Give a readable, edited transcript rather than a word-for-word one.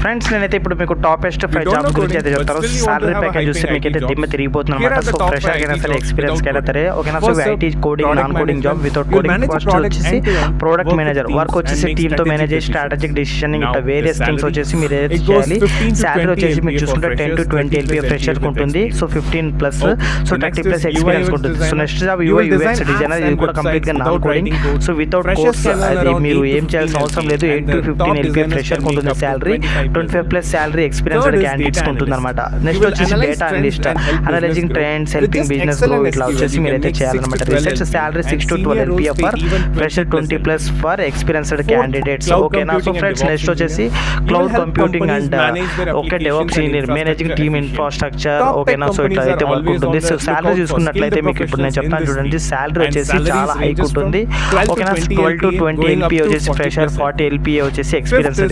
Friends నేనైతే ఇప్పుడు మీకు టాపెస్ట్ 5 జాబ్స్ గురించి అయితే చెప్తాను. సాలరీ ప్యాకేజ్ చూస్తే మీకు అయితే దిమ్మ తిరిగిపోతుంది అనమాట. సో ఫ్రెషర్ అయినా సరే, ఎక్స్పీరియన్స్ అయినా సరే, ఓకేనా. So IT coding, non coding job, without coding. First వచ్చేసి ప్రోడక్ట్ మేనేజర్ వర్క్ వచ్చేసి టీమ్ తో మేనేజ్ చేసి స్ట్రాటజిక్ డిసిషన్ ఇట్లా వేరియస్ థింగ్స్ వచ్చేసి మీరు ఏదైతే చేయాలి. సాలరీ వచ్చేసి మీరు చూసుకుంటే 10 to 20 LPA ఫ్రెషర్ ఉంటుంది. సో 15+, సో 30+ ఎక్స్పీరియన్స్ ఉంటుంది. So next job UI UX designer, ఇది కూడా కంప్లీట్ గా non coding. So without course అది మీరు ఏం చేయాల్సిన అవసరం లేదు. 8 to 15 LPA ఫ్రెషర్ ఉంటుంది సాలరీ. 25+ సాలరీ ఎక్స్పీరియన్స్ క్యాండిడేట్స్ ఉంటుంది అనమాట. నెక్స్ట్ వచ్చేసి data analyst, analysing trends, helping business grow, ఇట్లా వచ్చేసి మీరైతే చేయాలన్నమాట. Research salary 6 to 12 LPA for fresher, 20+ for experienced candidates, ఓకేనా. సో ఫ్రెండ్స్ నెక్స్ట్ వచ్చేసి cloud computing and okay develops engineer, managing team infrastructure, ఓకేనా. సో ఇట్లా అయితే వర్క్ ఉంటుంది. సో సాలరీ చూసుకున్నట్లయితే మీకు ఇప్పుడు నేను చెప్తాను చూడండి. సాలరీ వచ్చేసి చాలా హైక్ ఉంటుంది, ఓకేనా. 12 to 20 LPA వచ్చేసి ఫ్రెషర్, 40 LPA వచ్చేసి ఎక్స్పీరియన్స్